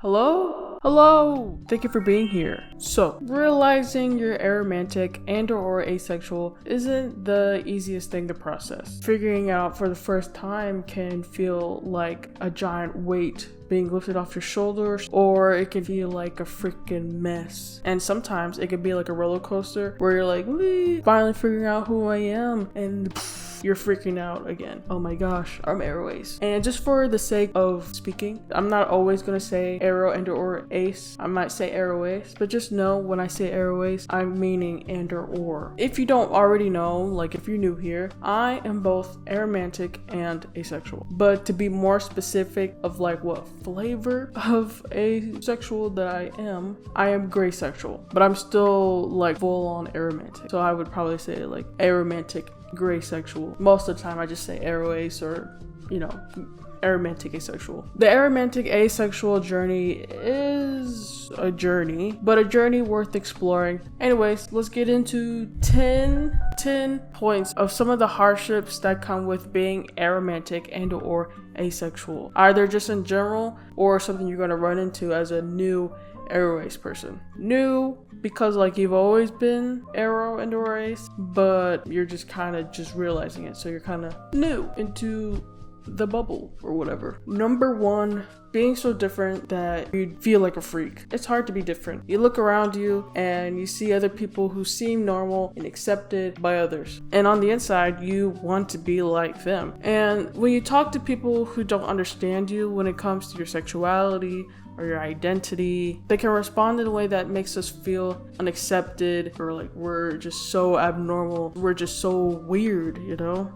Hello? Hello! Thank you for being here. So, realizing you're aromantic and/or asexual isn't the easiest thing to process. Figuring out for the first time can feel like a giant weight being lifted off your shoulders, or it can feel like a freaking mess. And sometimes it can be like a roller coaster where you're like, wee, finally figuring out who I am, and you're freaking out again. Oh my gosh, I'm aroace. And just for the sake of speaking, I'm not always gonna say aro and or ace. I might say aroace, but just know when I say aroace, I'm meaning and or. If you don't already know, like if you're new here, I am both aromantic and asexual. But to be more specific of like what flavor of asexual that I am gray sexual, but I'm still like full on aromantic. So I would probably say like aromantic gray sexual. Most of the time I just say aroace or, aromantic asexual. The aromantic asexual journey is a journey, but a journey worth exploring. Anyways, let's get into 10 points of some of the hardships that come with being aromantic and or asexual, either just in general or something you're going to run into as a new aroace person. New because like you've always been aro and or ace, but you're just kind of just realizing it, so you're kind of new into the bubble or whatever. Number one, being so different that you feel like a freak. It's hard to be different. You look around you and you see other people who seem normal and accepted by others, and on the inside you want to be like them. And when you talk to people who don't understand you when it comes to your sexuality or your identity, they can respond in a way that makes us feel unaccepted, or like we're just so abnormal, we're just so weird,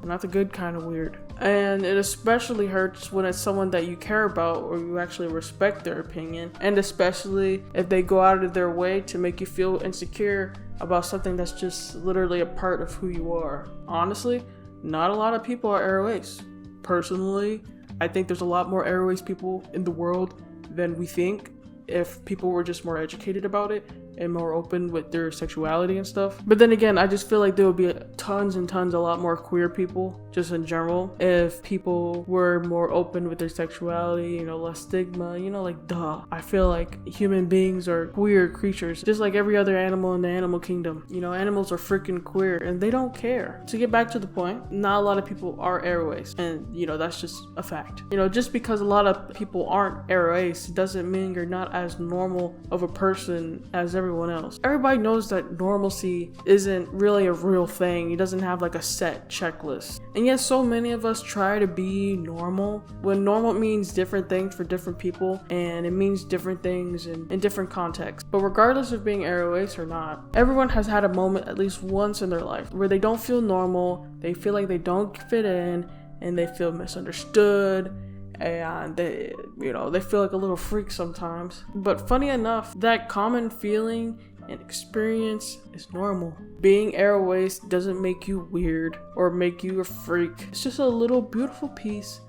not the good kind of weird. And it especially hurts when it's someone that you care about or you actually respect their opinion, and especially if they go out of their way to make you feel insecure about something that's just literally a part of who you are. Honestly, not a lot of people are aroace. Personally, I think there's a lot more aroace people in the world than we think, if people were just more educated about it and more open with their sexuality and stuff. But then again, I just feel like there would be tons and tons, a lot more queer people just in general if people were more open with their sexuality, less stigma, like duh. I feel like human beings are queer creatures, just like every other animal in the animal kingdom. Animals are freaking queer and they don't care. To get back to the point, not a lot of people are aroace, and that's just a fact. Just because a lot of people aren't aroace doesn't mean you're not as normal of a person as everyone else. Everybody knows that normalcy isn't really a real thing. It doesn't have like a set checklist. And yet so many of us try to be normal when normal means different things for different people, and it means different things in different contexts. But regardless of being aroace or not, everyone has had a moment at least once in their life where they don't feel normal, they feel like they don't fit in, and they feel misunderstood, and they feel like a little freak sometimes. But funny enough, that common feeling and experience is normal. Being aroace doesn't make you weird or make you a freak. It's just a little beautiful piece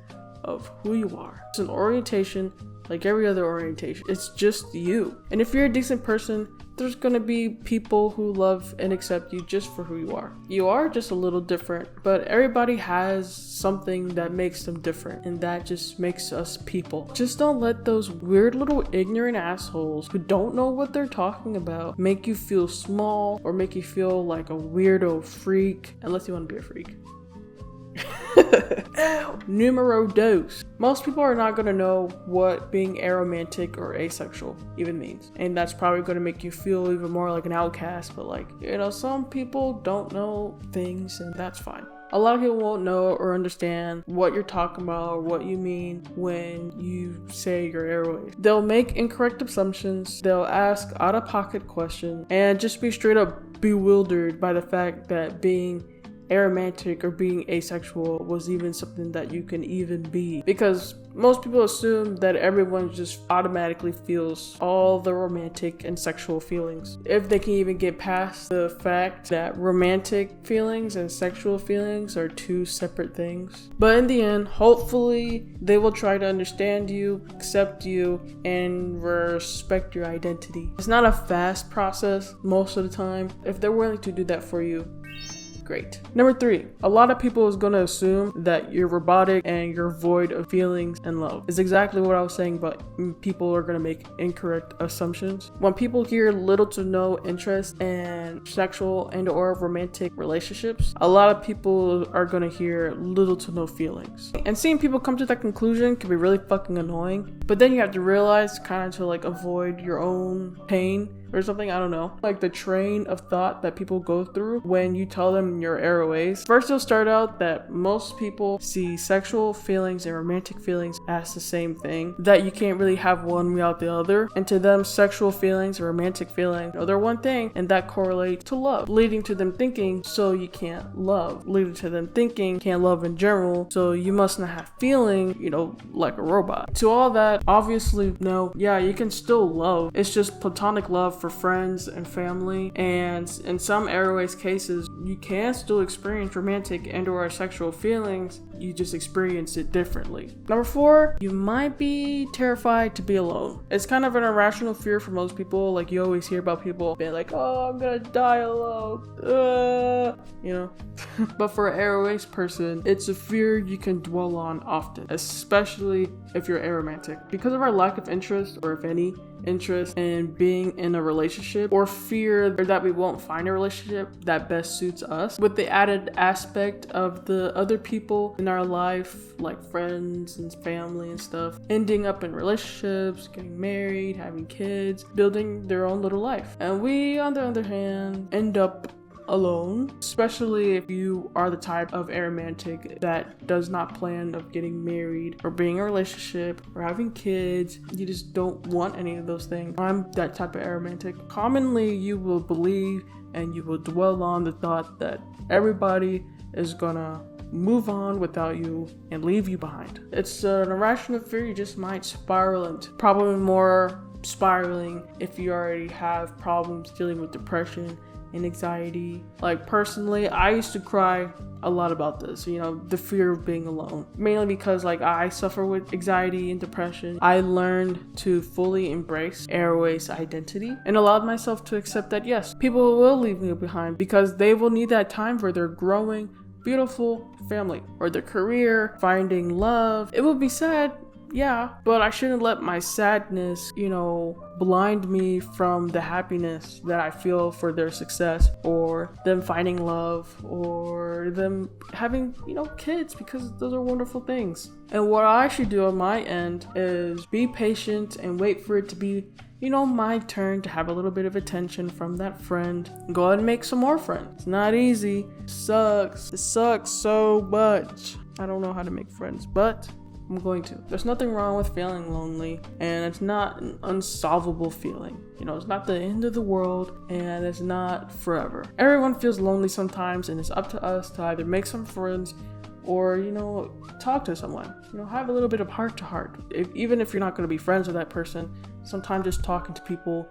of who you are. It's an orientation like every other orientation. It's just you. And if you're a decent person, there's gonna be people who love and accept you just for who you are. You are just a little different, but everybody has something that makes them different, and that just makes us people. Just don't let those weird little ignorant assholes who don't know what they're talking about make you feel small or make you feel like a weirdo freak, unless you want to be a freak. Numero dos. Most people are not going to know what being aromantic or asexual even means, and that's probably going to make you feel even more like an outcast. But some people don't know things, and that's fine. A lot of people won't know or understand what you're talking about or what you mean when you say you're aroace. They'll make incorrect assumptions, they'll ask out-of-pocket questions, and just be straight up bewildered by the fact that being aromantic or being asexual was even something that you can even be, because most people assume that everyone just automatically feels all the romantic and sexual feelings, if they can even get past the fact that romantic feelings and sexual feelings are two separate things. But in the end, hopefully they will try to understand you, accept you, and respect your identity. It's not a fast process most of the time. If they're willing to do that for you, Great. Number 3, a lot of people is gonna assume that you're robotic and you're void of feelings and love. It's exactly what I was saying, but people are gonna make incorrect assumptions. When people hear little to no interest in sexual and or romantic relationships, a lot of people are gonna hear little to no feelings. And seeing people come to that conclusion can be really fucking annoying, but then you have to realize, kind of to like avoid your own pain or something, I don't know, like the train of thought that people go through when you tell them you're aroace. First, you'll start out that most people see sexual feelings and romantic feelings as the same thing, that you can't really have one without the other, and to them sexual feelings or romantic feelings, they're one thing, and that correlates to love, leading to them thinking so you can't love, leading to them thinking can't love in general, so you must not have feeling, like a robot. To all that, obviously no, yeah, you can still love, it's just platonic love for friends and family, and in some aroace cases you can still experience romantic and or sexual feelings, you just experience it differently. Number 4, you might be terrified to be alone. It's kind of an irrational fear for most people. Like, you always hear about people being like, oh, I'm gonna die alone, but for an aroace person, it's a fear you can dwell on often, especially if you're aromantic. Because of our lack of interest, or if any interest in being in a relationship, or fear that we won't find a relationship that best suits us, with the added aspect of the other people in our life, like friends and family and stuff, ending up in relationships, getting married, having kids, building their own little life. And we, on the other hand, end up alone, especially if you are the type of aromantic that does not plan of getting married or being in a relationship or having kids. You just don't want any of those things. I'm that type of aromantic. Commonly, you will believe and you will dwell on the thought that everybody is gonna move on without you and leave you behind. It's an irrational fear you just might spiral into. Probably more spiraling if you already have problems dealing with depression and anxiety. Like, personally, I used to cry a lot about this, the fear of being alone, mainly because I suffer with anxiety and depression. I learned to fully embrace aroace identity and allowed myself to accept that yes, people will leave me behind because they will need that time for their growing beautiful family or their career, finding love. It would be sad, yeah, but I shouldn't let my sadness, blind me from the happiness that I feel for their success, or them finding love, or them having, kids, because those are wonderful things. And what I should do on my end is be patient and wait for it to be, my turn to have a little bit of attention from that friend. Go ahead and make some more friends. It's not easy. It sucks so much. I don't know how to make friends, but I'm going to. There's nothing wrong with feeling lonely, and it's not an unsolvable feeling. It's not the end of the world, and it's not forever. Everyone feels lonely sometimes, and it's up to us to either make some friends or, talk to someone. Have a little bit of heart to heart. Even if you're not going to be friends with that person, sometimes just talking to people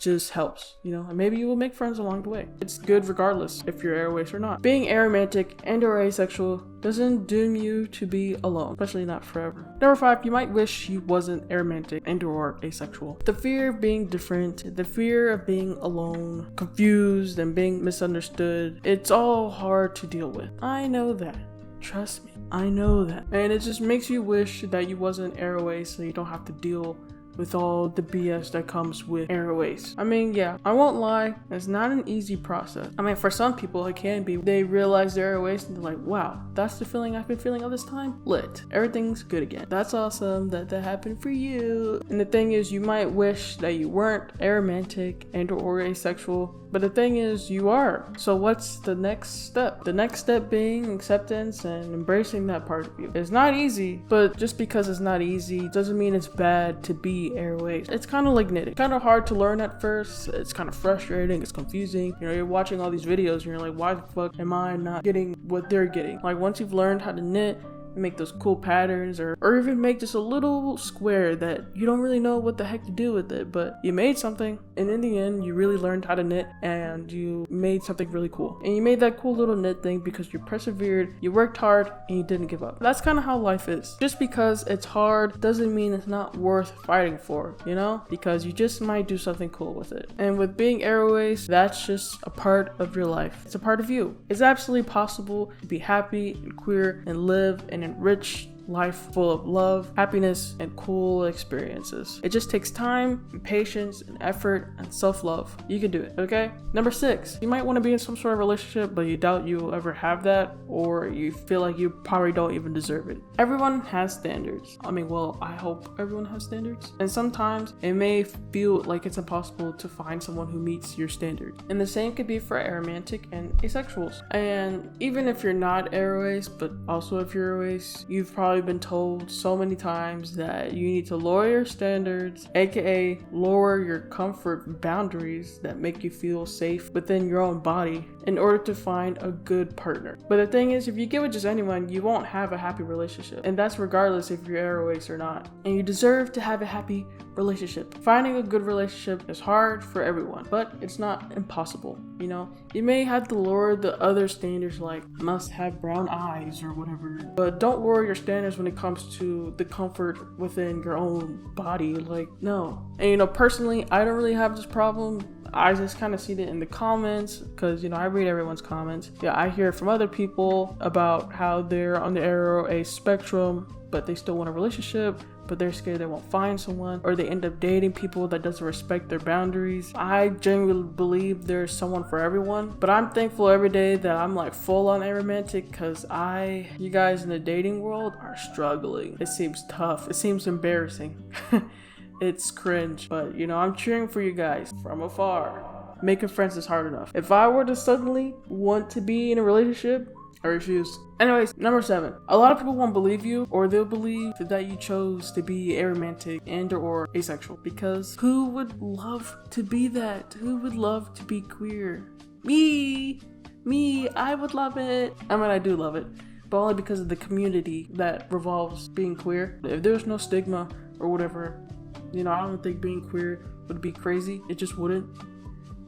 just helps, and maybe you will make friends along the way. It's good regardless if you're aroace or not. Being aromantic and or asexual doesn't doom you to be alone, especially not forever. Number 5, you might wish you wasn't aromantic and or asexual. The fear of being different, the fear of being alone, confused, and being misunderstood, it's all hard to deal with. I know that. Trust me, I know that. And it just makes you wish that you wasn't aroace so you don't have to deal with all the BS that comes with aroace. Yeah, I won't lie, it's not an easy process. For some people it can be. They realize they're aroace and they're like, wow, that's the feeling I've been feeling all this time? Lit. Everything's good again. That's awesome that happened for you. And the thing is, you might wish that you weren't aromantic and or asexual, but the thing is, you are. So what's the next step? The next step being acceptance and embracing that part of you. It's not easy, but just because it's not easy doesn't mean it's bad to be aroace. It's kind of like knitting. Kind of hard to learn at first. It's kind of frustrating. It's confusing. You're watching all these videos and you're like, why the fuck am I not getting what they're getting? Once you've learned how to knit make those cool patterns, or even make just a little square that you don't really know what the heck to do with it, but you made something, and in the end you really learned how to knit and you made something really cool. And you made that cool little knit thing because you persevered, you worked hard, and you didn't give up. That's kind of how life is. Just because it's hard doesn't mean it's not worth fighting for, you know? Because you just might do something cool with it. And with being aroace, that's just a part of your life. It's a part of you. It's absolutely possible to be happy and queer and live an enriched life full of love, happiness, and cool experiences. It just takes time and patience and effort and self-love. You can do it, okay? Number 6, you might want to be in some sort of relationship, but you doubt you'll ever have that, or you feel like you probably don't even deserve it. Everyone has standards. I hope everyone has standards. And sometimes it may feel like it's impossible to find someone who meets your standards. And the same could be for aromantic and asexuals. And even if you're not aroace, but also if you're aroace, you've probably been told so many times that you need to lower your standards, aka lower your comfort boundaries that make you feel safe within your own body in order to find a good partner. But the thing is, if you get with just anyone, you won't have a happy relationship, and that's regardless if you're aroace or not. And you deserve to have a happy relationship. Finding a good relationship is hard for everyone, but it's not impossible, you know? You may have to lower the other standards like must have brown eyes or whatever, but don't lower your standards when it comes to the comfort within your own body. Like, no. And you know, personally, I don't really have this problem. I just kind of see it in the comments because, you know, I read everyone's comments. Yeah, I hear from other people about how they're on the aroace spectrum, but they still want a relationship, but they're scared they won't find someone, or they end up dating people that doesn't respect their boundaries. I genuinely believe there's someone for everyone, but I'm thankful every day that I'm like full on aromantic because you guys in the dating world are struggling. It seems tough. It seems embarrassing. It's cringe, but you know, I'm cheering for you guys from afar. Making friends is hard enough. If I were to suddenly want to be in a relationship, I refuse. Anyways, number 7. A lot of people won't believe you, or they'll believe that you chose to be aromantic and or asexual, because who would love to be that? Who would love to be queer? Me, I would love it. I mean, I do love it, but only because of the community that revolves being queer. If there's no stigma or whatever, you know, I don't think being queer would be crazy. It just wouldn't.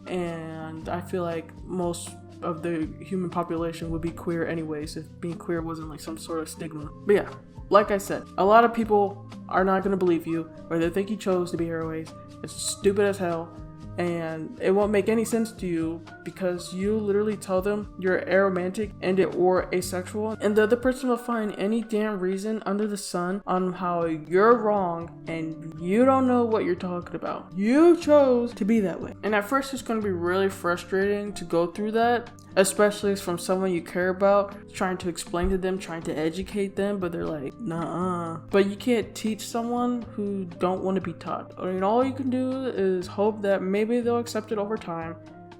And I feel like most of the human population would be queer anyways if being queer wasn't like some sort of stigma. But yeah, like I said, a lot of people are not going to believe you, or they think you chose to be aroace. It's stupid as hell, and it won't make any sense to you because you literally tell them you're aromantic and or asexual, and the other person will find any damn reason under the sun on how you're wrong and you don't know what you're talking about. You chose to be that way. And at first it's going to be really frustrating to go through that, especially from someone you care about, trying to explain to them, trying to educate them, but they're like, nah. But you can't teach someone who don't want to be taught. I mean, all you can do is hope that maybe they'll accept it over time,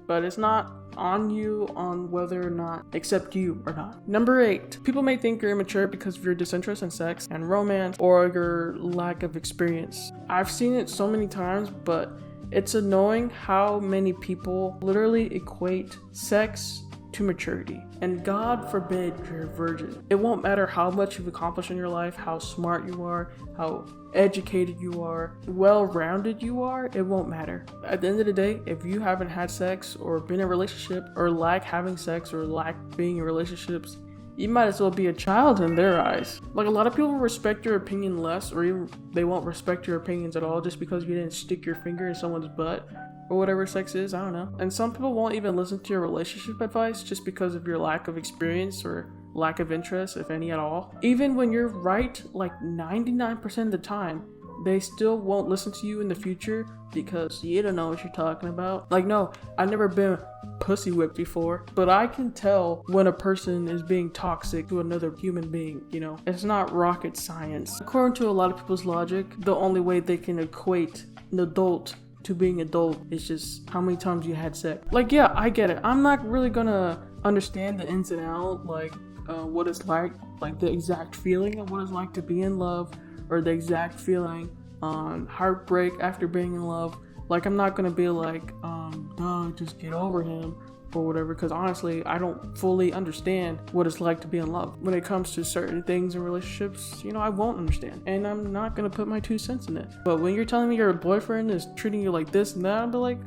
but it's not on you on whether or not accept you or not. Number 8, people may think you're immature because of your disinterest in sex and romance or your lack of experience. I've seen it so many times, but it's annoying how many people literally equate sex to maturity. And God forbid you're a virgin. It won't matter how much you've accomplished in your life, how smart you are, how educated you are, well-rounded you are, it won't matter. At the end of the day, if you haven't had sex or been in a relationship or lack having sex or lack being in relationships, you might as well be a child in their eyes. Like, a lot of people respect your opinion less, or even they won't respect your opinions at all just because you didn't stick your finger in someone's butt or whatever sex is, I don't know. And some people won't even listen to your relationship advice just because of your lack of experience or lack of interest, if any at all. Even when you're right, like 99% of the time, they still won't listen to you in the future because you don't know what you're talking about. Like, no, I've never been pussy whipped before, but I can tell when a person is being toxic to another human being, you know? It's not rocket science. According to a lot of people's logic, the only way they can equate an adult to being adult is just how many times you had sex. Like, yeah, I get it. I'm not really gonna understand the ins and outs, like what it's like the exact feeling of what it's like to be in love, or the exact feeling on heartbreak after being in love. Like, I'm not gonna be like, just get over him. or whatever, because honestly, I don't fully understand what it's like to be in love. When it comes to certain things in relationships, I won't understand, and I'm not gonna put my 2 cents in it. But when you're telling me your boyfriend is treating you like this and that, I'll be like,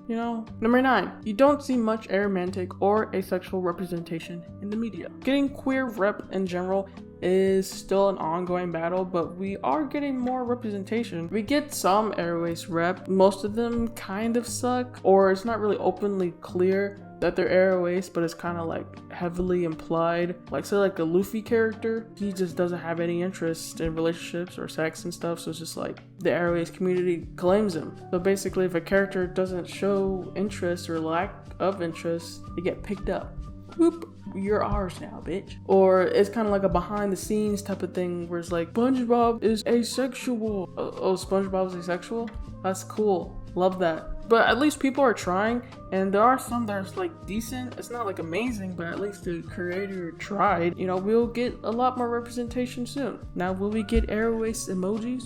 Number 9, you don't see much aromantic or asexual representation in the media. Getting queer rep in general is still an ongoing battle, but we are getting more representation. We get some aroace rep, most of them kind of suck, or it's not really openly clear that they're aroace, but it's kind of like heavily implied. Like say like a Luffy character, he just doesn't have any interest in relationships or sex and stuff, so it's just like the aroace community claims him. So basically if a character doesn't show interest or lack of interest, they get picked up. Whoop, you're ours now, bitch. Or it's kind of like a behind the scenes type of thing where it's like, SpongeBob is asexual. Oh, SpongeBob is asexual? That's cool. Love that. But at least people are trying, and there are some that's like decent. It's not like amazing, but at least the creator tried. We'll get a lot more representation soon. Now, will we get aroace emojis?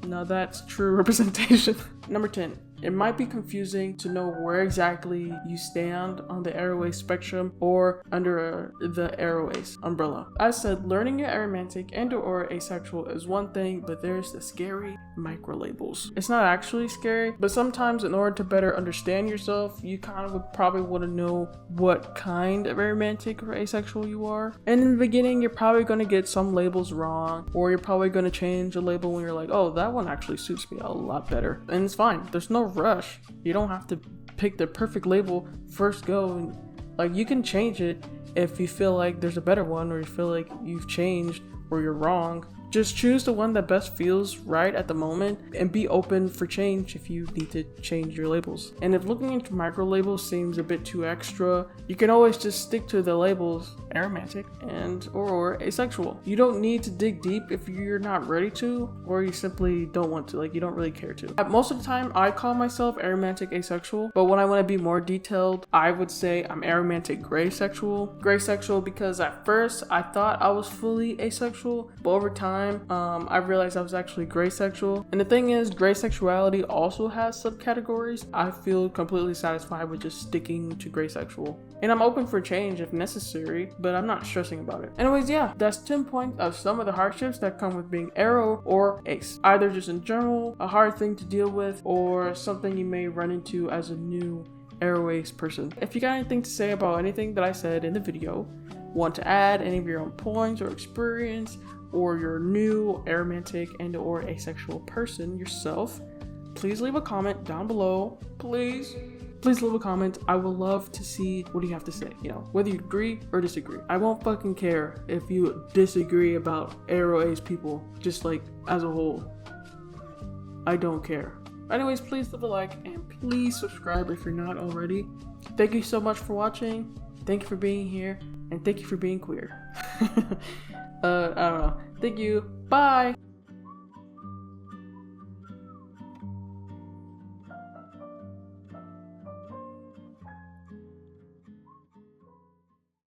No, that's true representation. Number 10. It might be confusing to know where exactly you stand on the aroace spectrum or under the aroace umbrella. As said, learning your aromantic and or asexual is one thing, but there's the scary micro labels. It's not actually scary, but sometimes in order to better understand yourself, you kind of would probably want to know what kind of aromantic or asexual you are. And in the beginning, you're probably going to get some labels wrong, or you're probably going to change a label when you're like, oh, that one actually suits me a lot better. And it's fine. There's no rush. You don't have to pick the perfect label first go, and like you can change it if you feel like there's a better one, or you feel like you've changed or you're wrong. Just choose the one that best feels right at the moment and be open for change if you need to change your labels. And if looking into micro labels seems a bit too extra, you can always just stick to the labels aromantic and or asexual. You don't need to dig deep if you're not ready to, or you simply don't want to, like you don't really care to. Most of the time I call myself aromantic asexual, but when I want to be more detailed, I would say I'm aromantic gray sexual. Gray sexual because at first I thought I was fully asexual, but over time I realized I was actually gray sexual. And the thing is, gray sexuality also has subcategories. I feel completely satisfied with just sticking to gray sexual, and I'm open for change if necessary, but I'm not stressing about it. Anyways, yeah, that's 10 points of some of the hardships that come with being aro or ace. Either just in general, a hard thing to deal with, or something you may run into as a new aroace person. If you got anything to say about anything that I said in the video, want to add any of your own points or experience, or you're new aromantic and or asexual person yourself, please leave a comment down below. Please leave a comment. I would love to see what you have to say, whether you agree or disagree. I won't fucking care if you disagree about aroace people, just like as a whole. I don't care. Anyways, please leave a like and please subscribe if you're not already. Thank you so much for watching. Thank you for being here, and thank you for being queer. I don't know. Thank you. Bye.